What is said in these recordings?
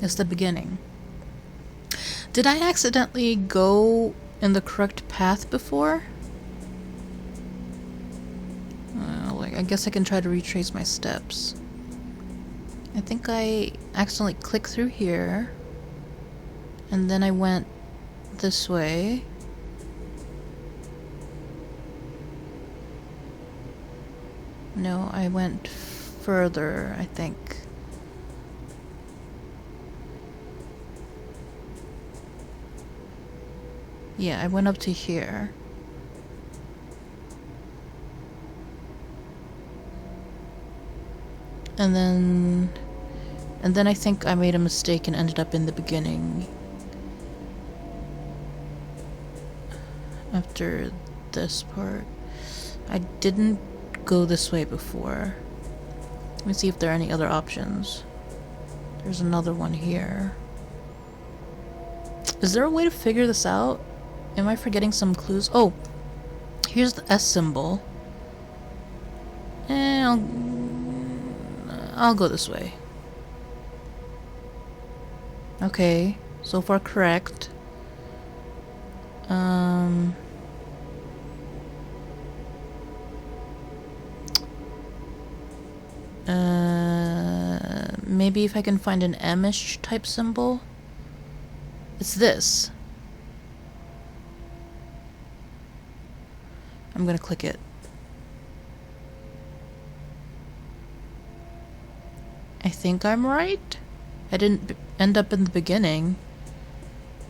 It's the beginning. Did I accidentally go in the correct path before? I guess I can try to retrace my steps. I think I accidentally clicked through here, and then I went this way. No, I went further, I think. Yeah, I went up to here. And then I think I made a mistake and ended up in the beginning. After this part. I didn't go this way before. Let me see if there are any other options. There's another one here. Is there a way to figure this out? Am I forgetting some clues? Oh! Here's the S symbol. I'll go this way. Okay, so far correct. Maybe if I can find an M-ish type symbol? It's this. I'm gonna click it. I think I'm right? I didn't end up in the beginning,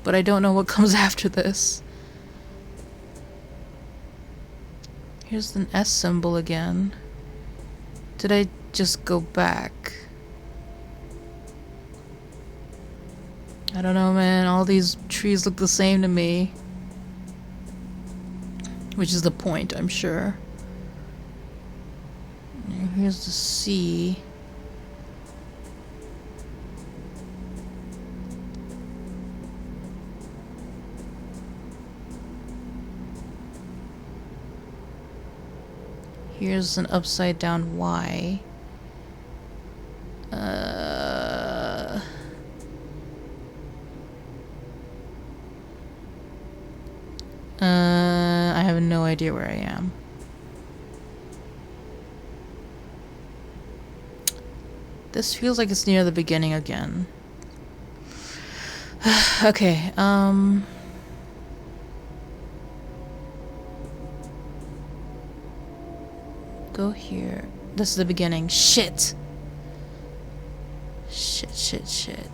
but I don't know what comes after this. Here's an S symbol again. Did I just go back? I don't know, man. All these trees look the same to me. Which is the point, I'm sure. Here's the C. Here's an upside down Y. I have no idea where I am. This feels like it's near the beginning again. Okay, go here. This is the beginning. Shit! Shit.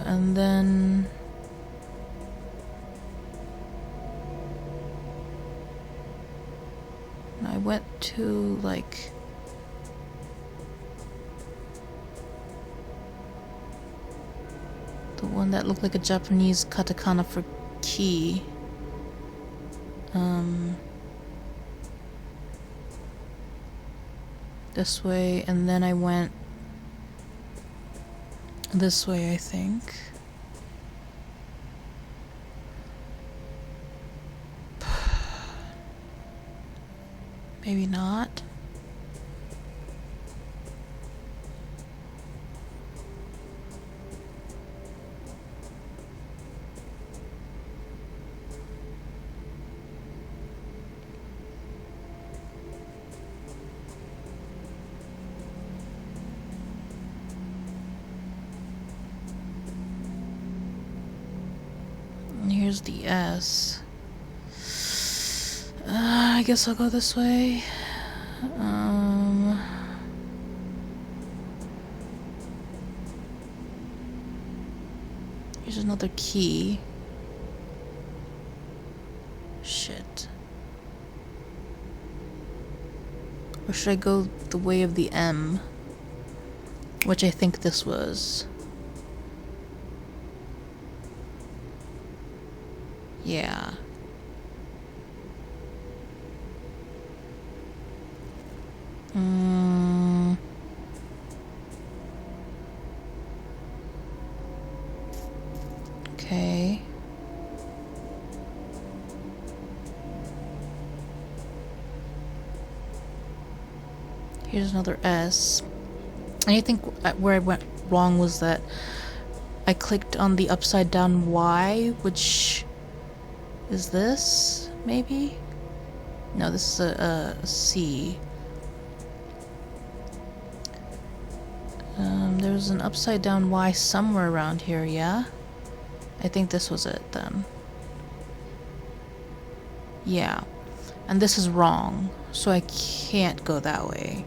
And then I went to like the one that looked like a Japanese katakana for key. This way, and then I went this way, I think. Maybe not. Here's the S. I guess I'll go this way. Here's another key. Shit. Or should I go the way of the M? Which I think this was. Yeah. Okay. Here's another S. And I think where I went wrong was that I clicked on the upside down Y, which is this, maybe? No, this is a C. There's an upside down Y somewhere around here, yeah? I think this was it then. Yeah. And this is wrong, so I can't go that way.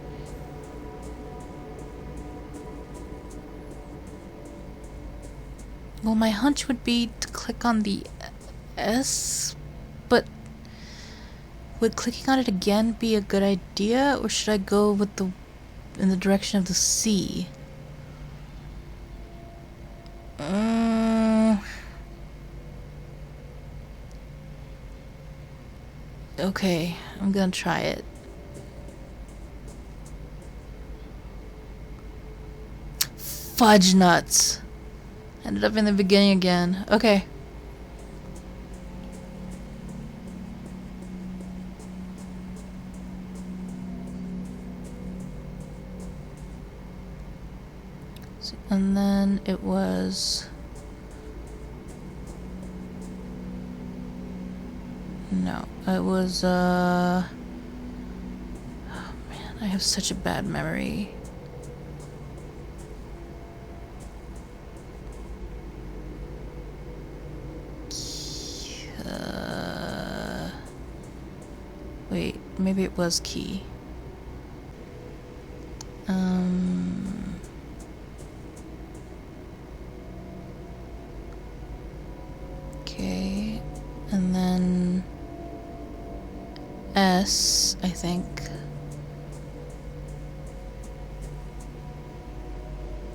Well, my hunch would be to click on the S, but would clicking on it again be a good idea, or should I go with in the direction of the C? Okay, I'm gonna try it. Fudge nuts! Ended up in the beginning again. Okay. And then it was... No, it was, oh man, I have such a bad memory. Wait, maybe it was key. Okay, and then S, I think.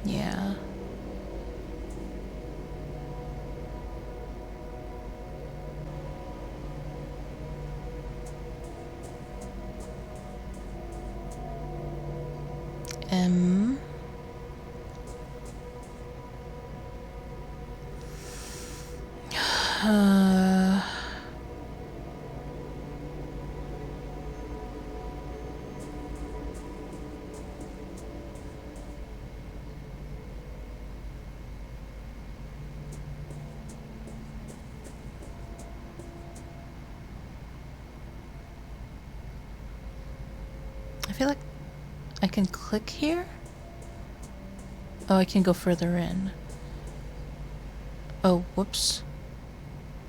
Yeah. M. I feel like I can click here? Oh, I can go further in. Oh, whoops.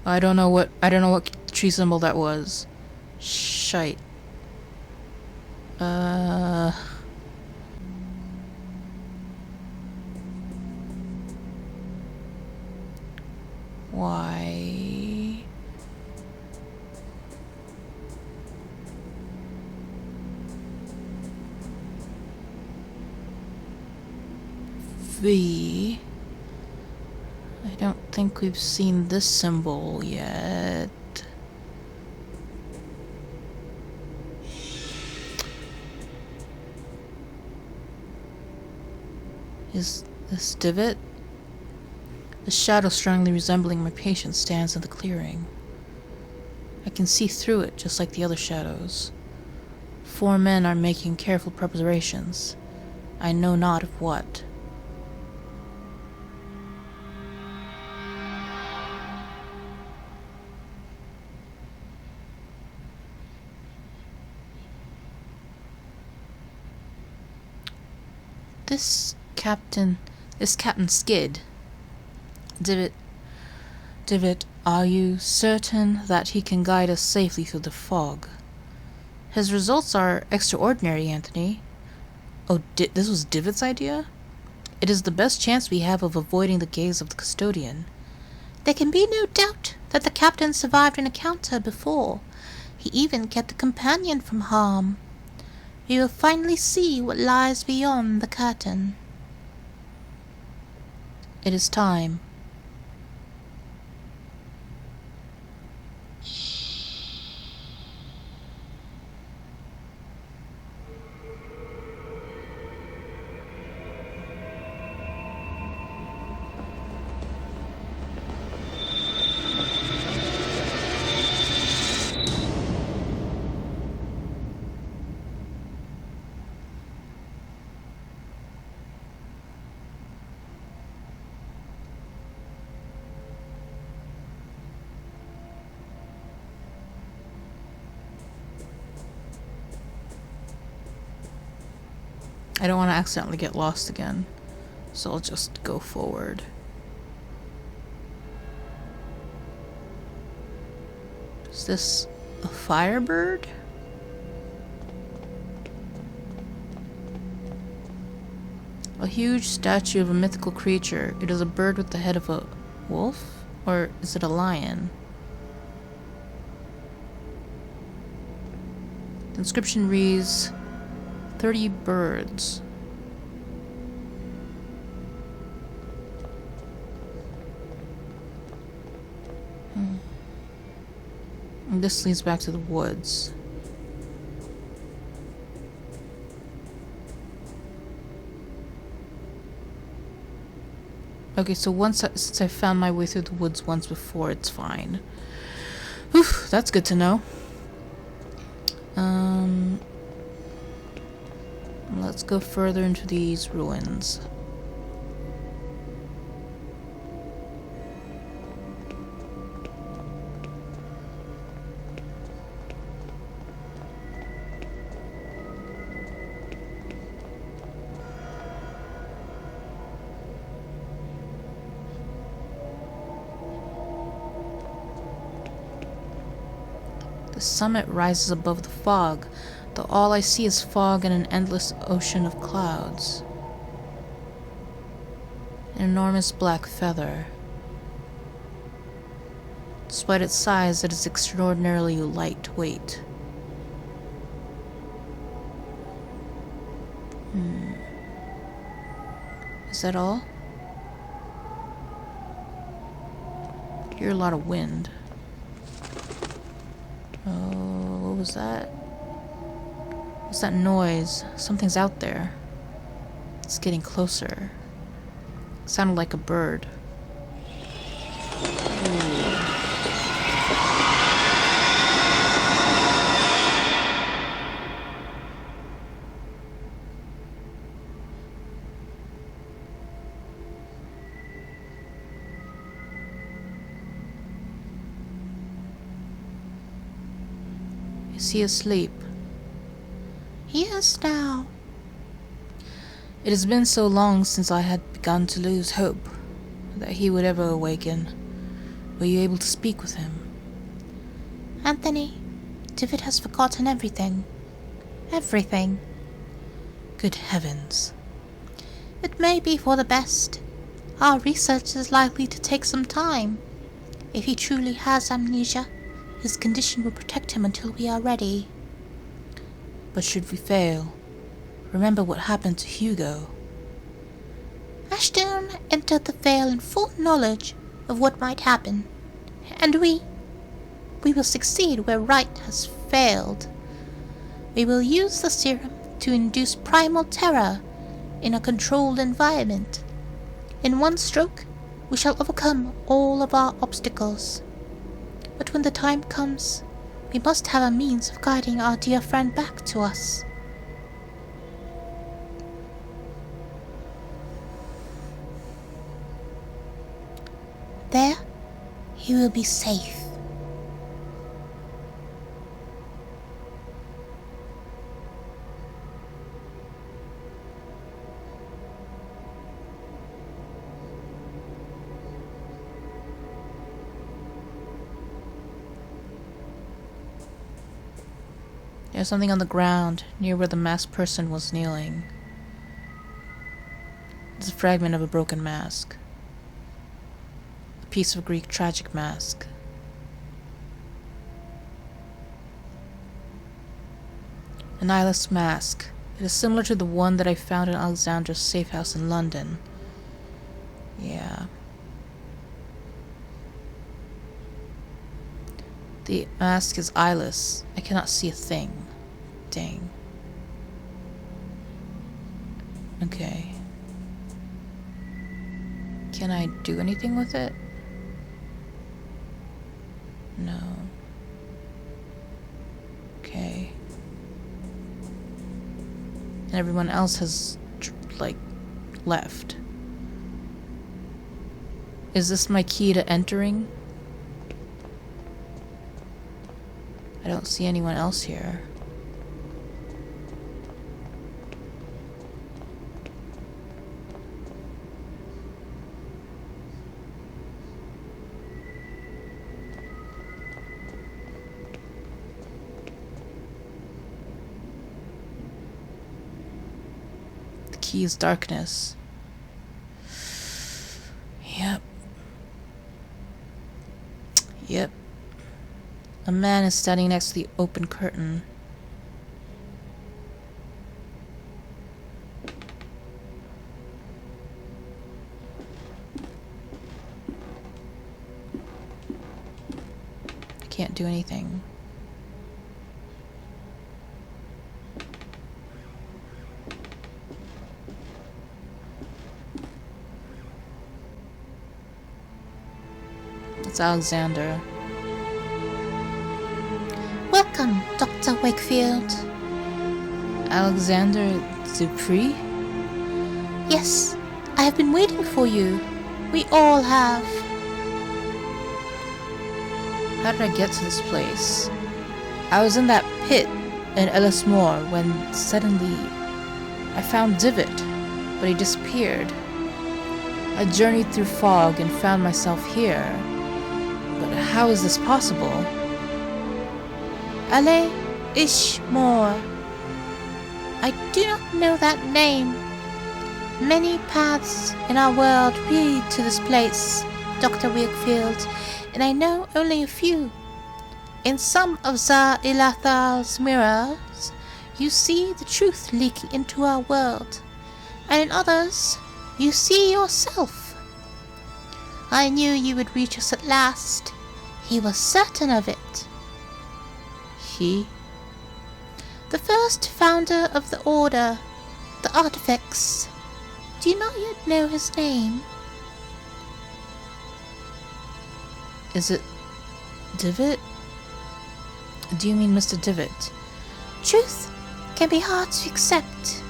I don't know what tree symbol that was. Shite. Why? V. I don't think we've seen this symbol yet. Is this Devitt? The shadow strongly resembling my patient stands in the clearing. I can see through it just like the other shadows. 4 men are making careful preparations. I know not of what. This Captain Skid. Devitt, are you certain that he can guide us safely through the fog? His results are extraordinary, Anthony. Oh, this was Devitt's idea? It is the best chance we have of avoiding the gaze of the custodian. There can be no doubt that the captain survived an encounter before. He even kept a companion from harm. We will finally see what lies beyond the curtain. It is time. I don't want to accidentally get lost again, so I'll just go forward. Is this a Firebird? A huge statue of a mythical creature. It is a bird with the head of a wolf? Or is it a lion? The inscription reads 30 birds. And this leads back to the woods. Okay, so since I found my way through the woods once before, it's fine. Whew, that's good to know. Let's go further into these ruins. The summit rises above the fog, though all I see is fog and an endless ocean of clouds. An enormous black feather. Despite its size, it is extraordinarily lightweight. Is that all? I hear a lot of wind. Oh, what was that? What's that noise? Something's out there. It's getting closer. It sounded like a bird. Is he asleep? He is now. It has been so long since I had begun to lose hope that he would ever awaken. Were you able to speak with him? Anthony, Devitt has forgotten everything. Everything. Good heavens. It may be for the best. Our research is likely to take some time. If he truly has amnesia, his condition will protect him until we are ready. But should we fail, remember what happened to Hugo. Ashton entered the veil in full knowledge of what might happen, and we will succeed where right has failed. We will use the serum to induce primal terror in a controlled environment. In one stroke, we shall overcome all of our obstacles. But when the time comes, we must have a means of guiding our dear friend back to us. There, he will be safe. There's something on the ground near where the masked person was kneeling. It's a fragment of a broken mask. A piece of Greek tragic mask. An eyeless mask. It is similar to the one that I found in Alexandra's safe house in London. Yeah. The mask is eyeless. I cannot see a thing. Dang. Okay. Can I do anything with it? No. Okay. And everyone else has, like, left. Is this my key to entering? I don't see anyone else here. The key is darkness. Yep. Yep. A man is standing next to the open curtain. I can't do anything. It's Alexander. Welcome, Dr. Wakefield. Alexander Dupree? Yes, I have been waiting for you. We all have. How did I get to this place? I was in that pit in Ellismore when suddenly I found Devitt, but he disappeared. I journeyed through fog and found myself here. But how is this possible? Ale Ishmore. I do not know that name. Many paths in our world lead to this place, Dr. Wakefield, and I know only a few. In some of Zar Ilathal's mirrors, you see the truth leaking into our world, and in others, you see yourself. I knew you would reach us at last. He was certain of it. He? The first founder of the Order, the Artifacts. Do you not yet know his name? Is it Devitt? Do you mean Mr. Devitt? Truth can be hard to accept.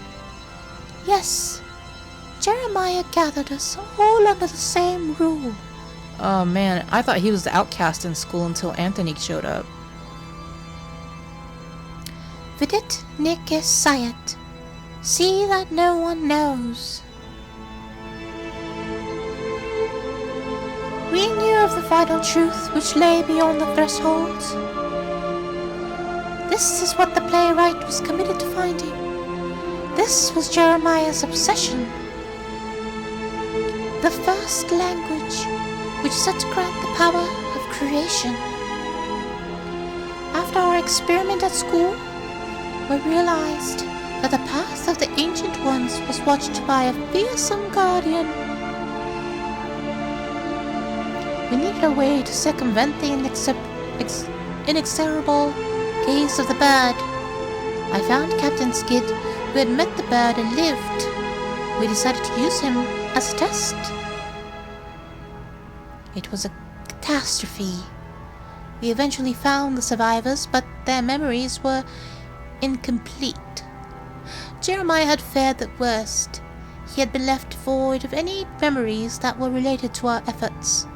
Yes, Jeremiah gathered us all under the same rule. Oh man, I thought he was the outcast in school until Anthony showed up. Vidit Nick Sayat. See that no one knows. We knew of the vital truth which lay beyond the threshold. This is what the playwright was committed to finding. This was Jeremiah's obsession. The first language which is said to grant the power of creation. After our experiment at school, we realized that the path of the Ancient Ones was watched by a fearsome guardian. We needed a way to circumvent the inexorable gaze of the bird. I found Captain Skid, who had met the bird and lived. We decided to use him as a test. It was a catastrophe. We eventually found the survivors, but their memories were incomplete. Jeremiah had fared the worst. He had been left void of any memories that were related to our efforts.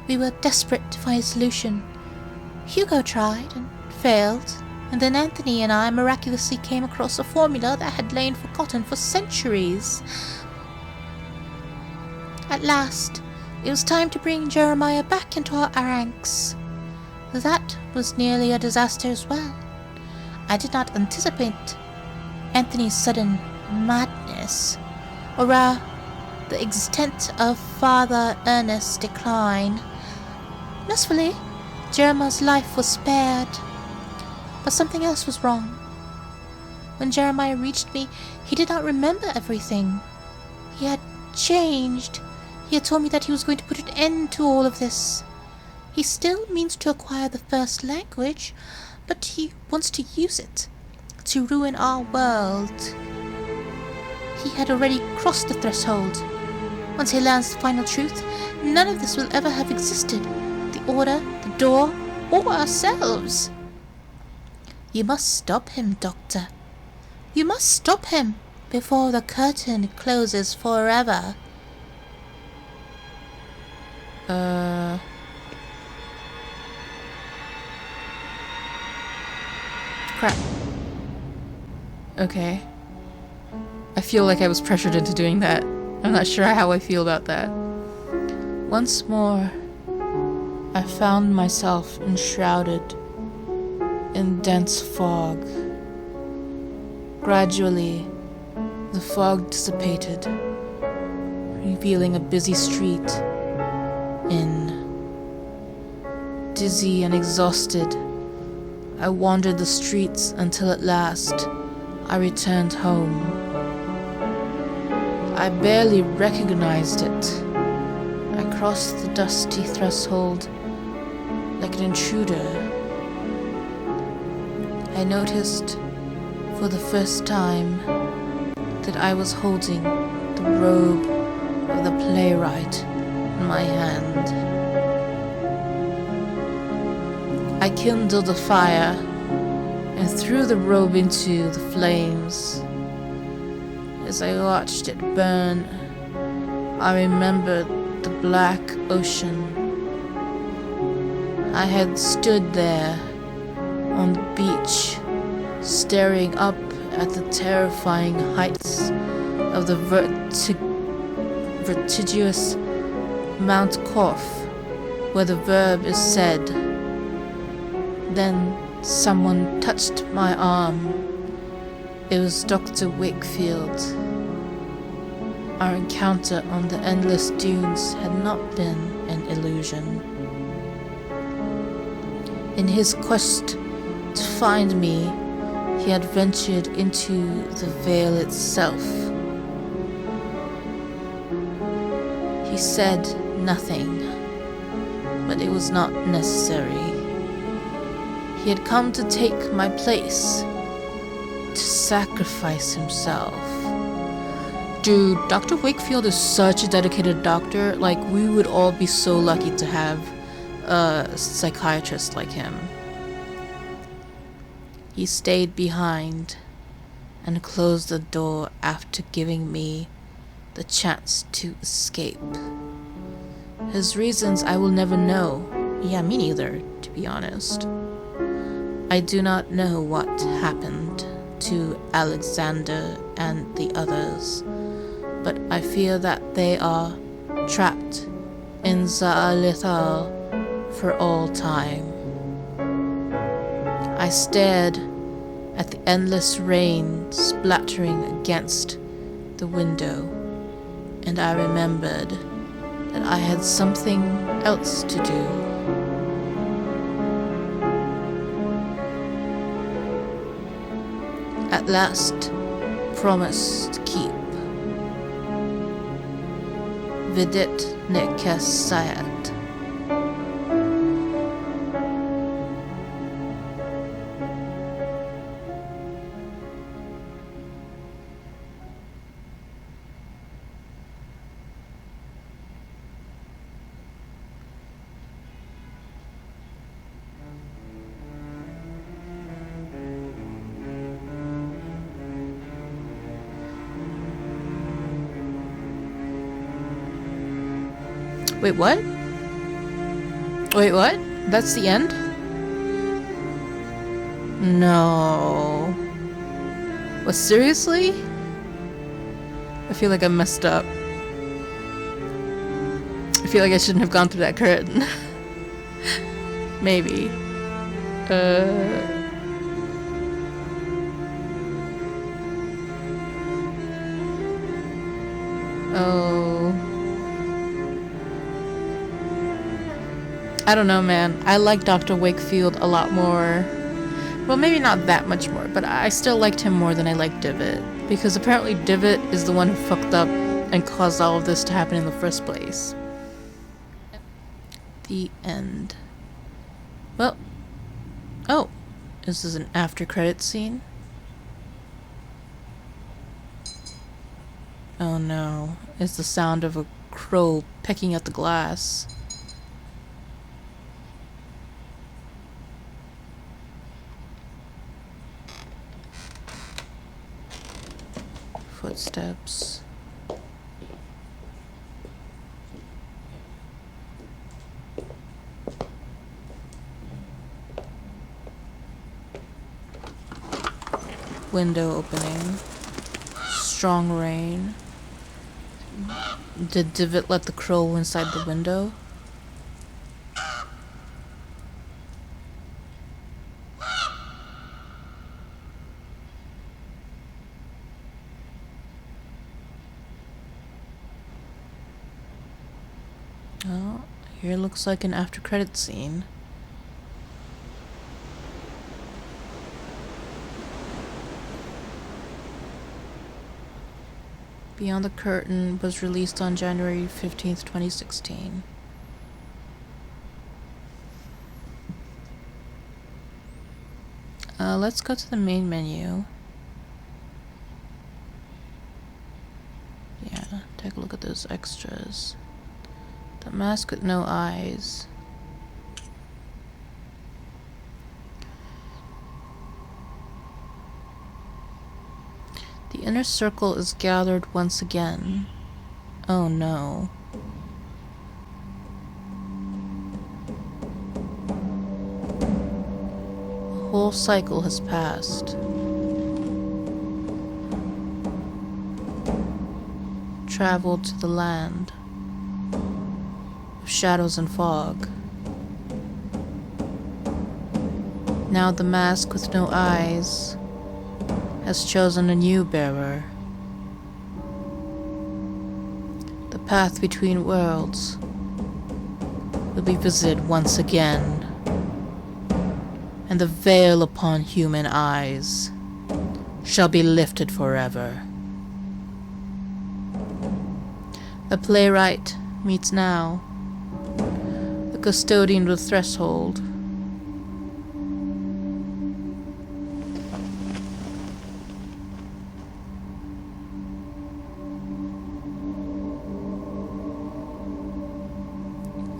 We were desperate to find a solution. Hugo tried and failed, and then Anthony and I miraculously came across a formula that had lain forgotten for centuries. At last, it was time to bring Jeremiah back into our ranks. That was nearly a disaster as well. I did not anticipate Anthony's sudden madness, or the extent of Father Ernest's decline. Mercifully, Jeremiah's life was spared, but something else was wrong. When Jeremiah reached me, he did not remember everything. He had changed. He had told me that he was going to put an end to all of this. He still means to acquire the first language, but he wants to use it to ruin our world. He had already crossed the threshold. Once he learns the final truth, none of this will ever have existed. The Order, the door, or ourselves. You must stop him, Doctor. You must stop him before the curtain closes forever. Crap. Okay. I feel like I was pressured into doing that. I'm not sure how I feel about that. Once more, I found myself enshrouded in dense fog. Gradually, fog dissipated, revealing a busy street. Dizzy and exhausted, I wandered the streets until at last I returned home. I barely recognized it. I crossed the dusty threshold like an intruder. I noticed for the first time that I was holding the robe of the playwright in my hand. I kindled a fire and threw the robe into the flames. As I watched it burn, I remembered the black ocean. I had stood there on the beach, staring up at the terrifying heights of the vertiginous Mount Corf, where the verb is said. Then someone touched my arm. It was Dr. Wakefield. Our encounter on the endless dunes had not been an illusion. In his quest to find me, he had ventured into the veil itself. He said nothing, but it was not necessary. He had come to take my place, to sacrifice himself. Dude, Dr. Wakefield is such a dedicated doctor. Like, we would all be so lucky to have a psychiatrist like him. He stayed behind and closed the door after giving me the chance to escape. His reasons I will never know. Yeah, me neither, to be honest. I do not know what happened to Alexander and the others, but I fear that they are trapped in Za'alithal for all time. I stared at the endless rain splattering against the window, and I remembered that I had something else to do. At last, promise to keep. Vidit nekesayat. Wait, what? Wait, what? That's the end? No. What, seriously? I feel like I messed up. I feel like I shouldn't have gone through that curtain. Maybe. Oh. I don't know, man. I like Dr. Wakefield a lot more. Well, maybe not that much more, but I still liked him more than I liked Devitt. Because apparently Devitt is the one who fucked up and caused all of this to happen in the first place. The end. Well. Oh. This is an after credit scene. Oh no. It's the sound of a crow pecking at the glass. Footsteps. Window opening. Strong rain. Did Devitt let the crow inside the window? Well, here looks like an after credit scene. Beyond the Curtain was released on January 15th, 2016. Let's go to the main menu. Yeah, take a look at those extras. The Mask with No Eyes. The inner circle is gathered once again. Oh no. A whole cycle has passed. Traveled to the land of shadows and fog. Now the Mask with No Eyes has chosen a new bearer. The path between worlds will be visited once again, and the veil upon human eyes shall be lifted forever. The playwright meets now the custodian of the threshold.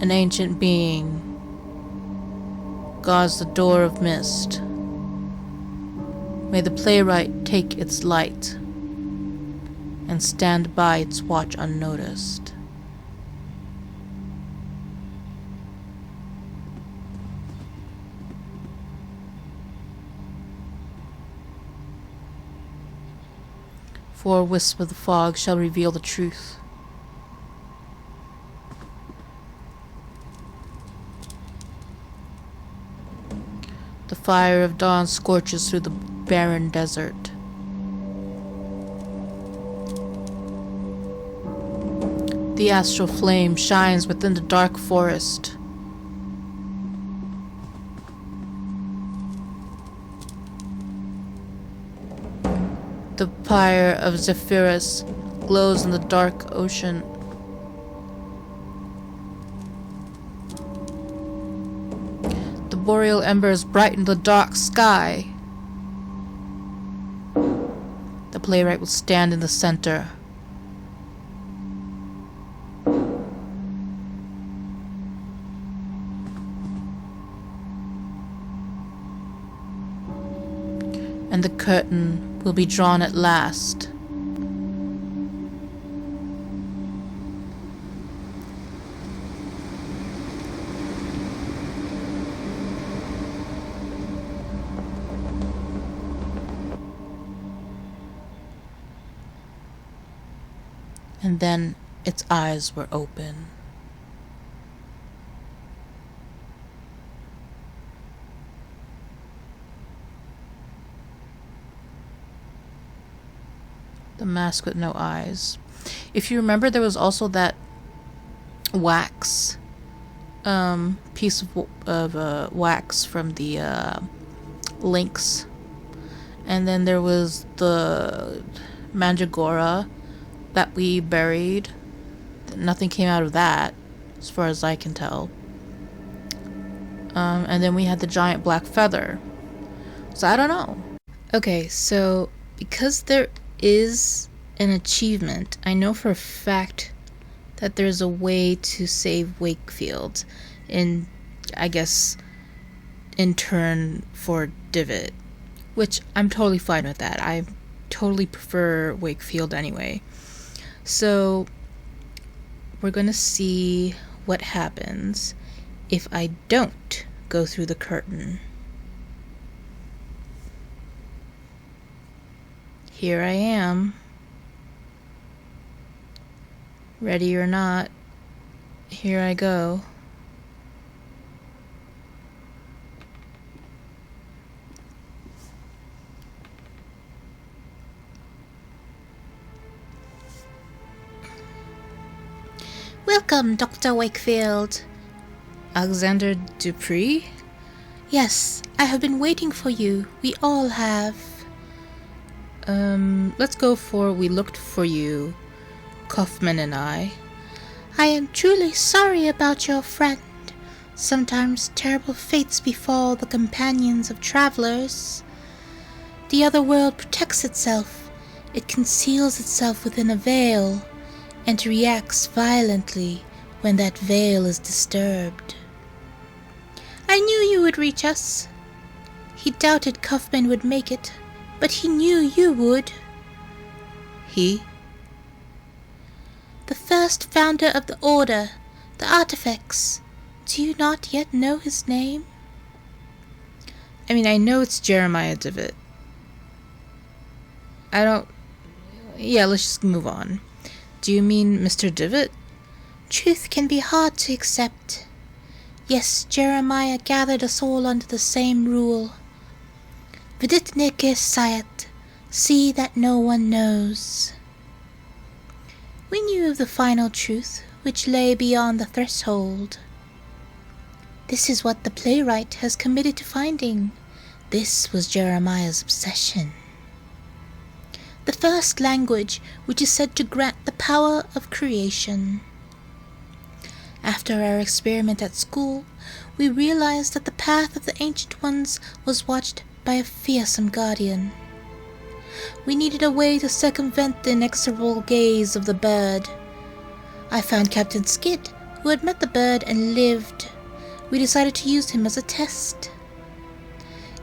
An ancient being guards the door of mist. May the playwright take its light and stand by its watch unnoticed. For a wisp of the fog shall reveal the truth. The fire of dawn scorches through the barren desert. The astral flame shines within the dark forest. The pyre of Zephyrus glows in the dark ocean. The boreal embers brighten the dark sky. The playwright will stand in the center. And the curtain will be drawn at last. And then its eyes were open. The Mask with No Eyes. If you remember, there was also that wax piece of wax from the Lynx, and then there was the Mandragora that we buried. Nothing came out of that, as far as I can tell. And then we had the giant black feather. So I don't know. Okay, so because there is an achievement, I know for a fact that there's a way to save Wakefield in, I guess, in turn for Devitt, which I'm totally fine with that. I totally prefer Wakefield anyway. So we're gonna see what happens if I don't go through the curtain. Here I am. Ready or not, here I go. Welcome, Dr. Wakefield. Alexander Dupree? Yes, I have been waiting for you. We all have. Let's go for we looked for you, Kaufman and I. I am truly sorry about your friend. Sometimes terrible fates befall the companions of travelers. The other world protects itself. It conceals itself within a veil, and reacts violently when that veil is disturbed. I knew you would reach us. He doubted Kaufman would make it, but he knew you would. He? The first founder of the Order, the artifacts. Do you not yet know his name? I mean, I know it's Jeremiah Devitt. Yeah, let's just move on. Do you mean Mr. Devitt? Truth can be hard to accept. Yes, Jeremiah gathered us all under the same rule. Vidit neke sayat, see that no one knows. We knew of the final truth, which lay beyond the threshold. This is what the playwright has committed to finding. This was Jeremiah's obsession. The first language which is said to grant the power of creation. After our experiment at school, we realized that the path of the Ancient Ones was watched by a fearsome guardian. We needed a way to circumvent the inexorable gaze of the bird. I found Captain Skid, who had met the bird and lived. We decided to use him as a test.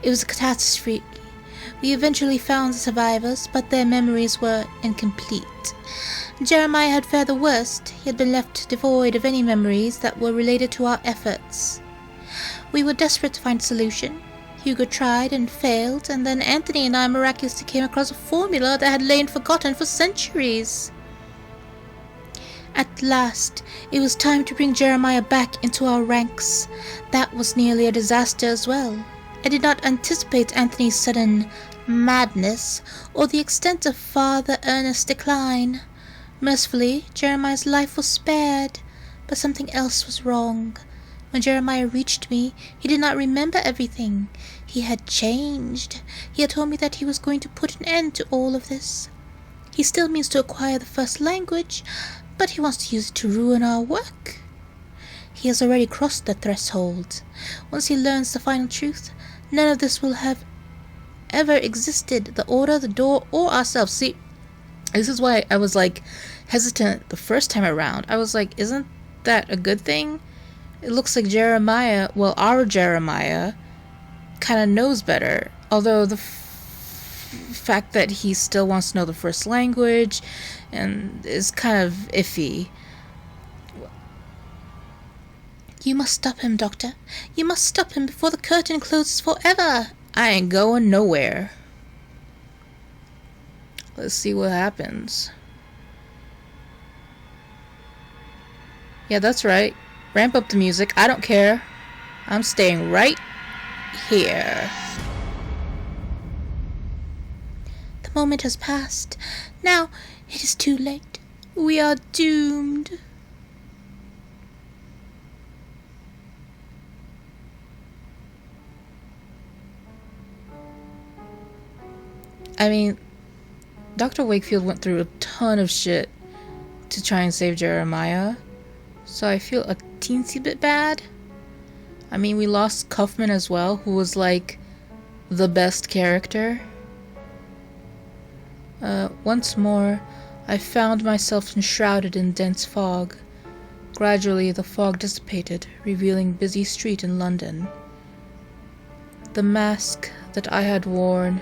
It was a catastrophe. We eventually found the survivors, but their memories were incomplete. Jeremiah had fared the worst. He had been left devoid of any memories that were related to our efforts. We were desperate to find a solution. Hugo tried and failed, and then Anthony and I miraculously came across a formula that had lain forgotten for centuries. At last, it was time to bring Jeremiah back into our ranks. That was nearly a disaster as well. I did not anticipate Anthony's sudden madness, or the extent of Father Ernest's decline. Mercifully, Jeremiah's life was spared, but something else was wrong. When Jeremiah reached me, he did not remember everything. He had changed. He had told me that he was going to put an end to all of this. He still means to acquire the first language, but he wants to use it to ruin our work. He has already crossed the threshold. Once he learns the final truth, none of this will have ever existed. The Order, the door, or ourselves. See, this is why I was hesitant the first time around. I was like, isn't that a good thing? It looks like Jeremiah, well, our Jeremiah, kind of knows better. Although the fact that he still wants to know the first language and is kind of iffy. You must stop him, Doctor. You must stop him before the curtain closes forever. I ain't going nowhere. Let's see what happens. Yeah, that's right. Ramp up the music. I don't care. I'm staying right here. The moment has passed. Now it is too late. We are doomed. I mean, Dr. Wakefield went through a ton of shit to try and save Jeremiah, so I feel a teensy bit bad. I mean, we lost Kaufman as well, who was like the best character. Once more, I found myself enshrouded in dense fog. Gradually, the fog dissipated, revealing busy street in London. The mask that I had worn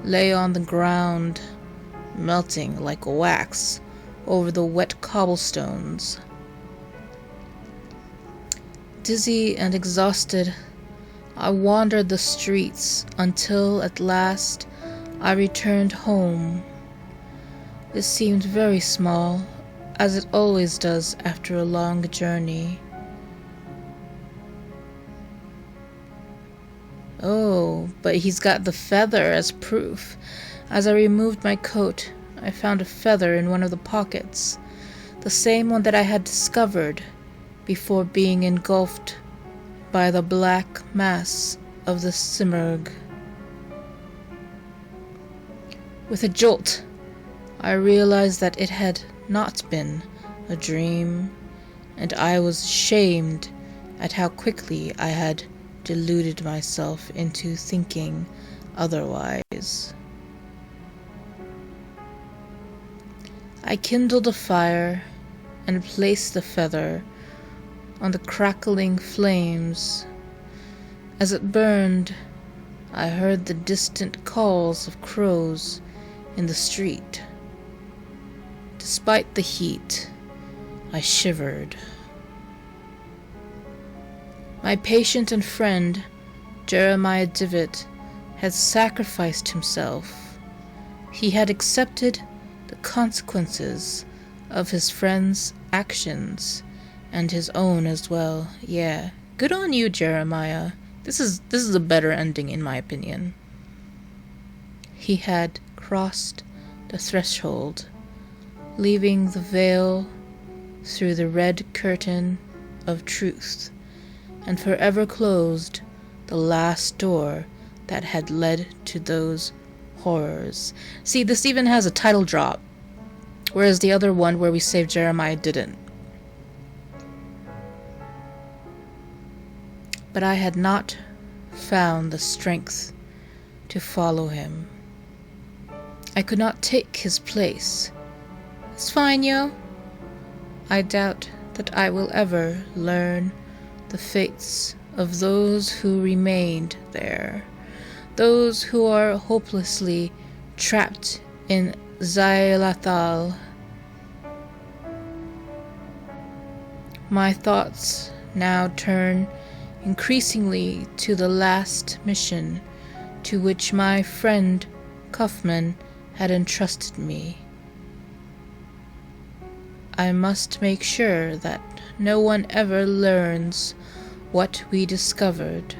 lay on the ground, melting like wax over the wet cobblestones. Dizzy and exhausted, I wandered the streets until at last I returned home. It seemed very small, as it always does after a long journey. Oh, but he's got the feather as proof. As I removed my coat, I found a feather in one of the pockets. the same one that I had discovered before being engulfed by the black mass of the Simurgh. With a jolt, I realized that it had not been a dream, and I was ashamed at how quickly I had deluded myself into thinking otherwise. I kindled a fire and placed the feather on the crackling flames. As it burned, I heard the distant calls of crows in the street. Despite the heat, I shivered. My patient and friend, Jeremiah Devitt, had sacrificed himself. He had accepted the consequences of his friend's actions, and his own as well. Yeah, good on you, Jeremiah. This is a better ending in my opinion. He had crossed the threshold, leaving the veil through the red curtain of truth, and forever closed the last door that had led to those horrors. See, this even has a title drop, whereas the other one where we saved Jeremiah didn't. But I had not found the strength to follow him. I could not take his place. It's fine, yo. I doubt that I will ever learn the fates of those who remained there, those who are hopelessly trapped in Xylathal. My thoughts now turn increasingly to the last mission to which my friend Kaufman had entrusted me. I must make sure that no one ever learns what we discovered.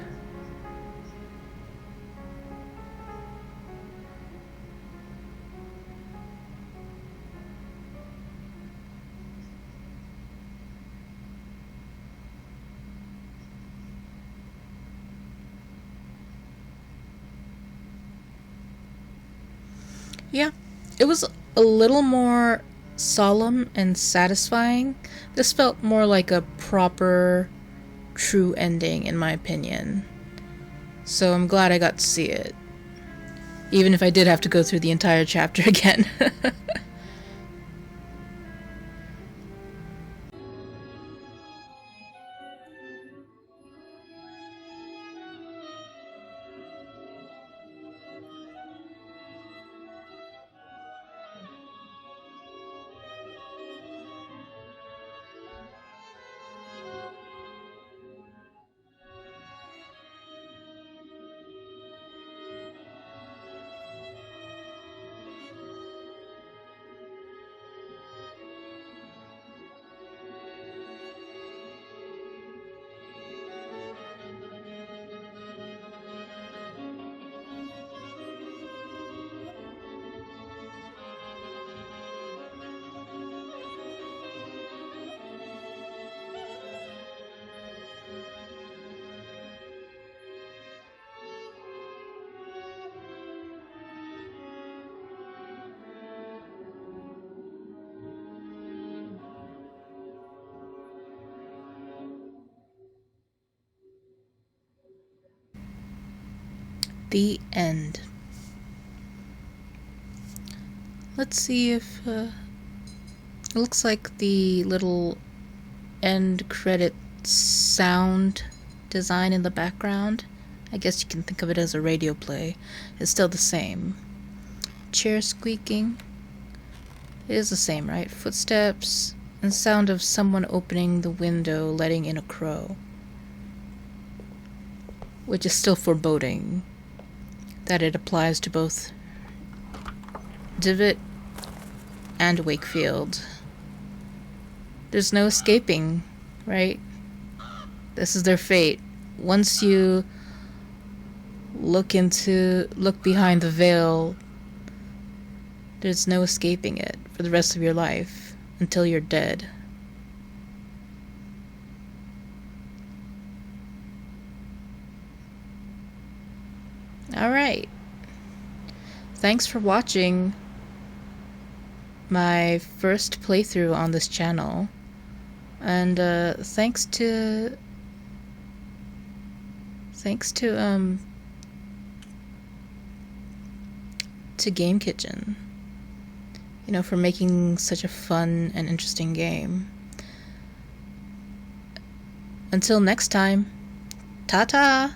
Yeah, it was a little more solemn and satisfying. This felt more like a proper, true ending, in my opinion. So I'm glad I got to see it. Even if I did have to go through the entire chapter again. The end. Let's see if it looks like the little end credit sound design in the background, I guess you can think of it as a radio play, is still the same. Chair squeaking, it is the same, right? Footsteps and sound of someone opening the window, letting in a crow, which is still foreboding that it applies to both Devitt and Wakefield. There's no escaping, right? This is their fate. Once you look behind the veil, there's no escaping it for the rest of your life. until you're dead. Alright. Thanks for watching my first playthrough on this channel. And thanks to Game Kitchen, you know, for making such a fun and interesting game. Until next time, ta-ta!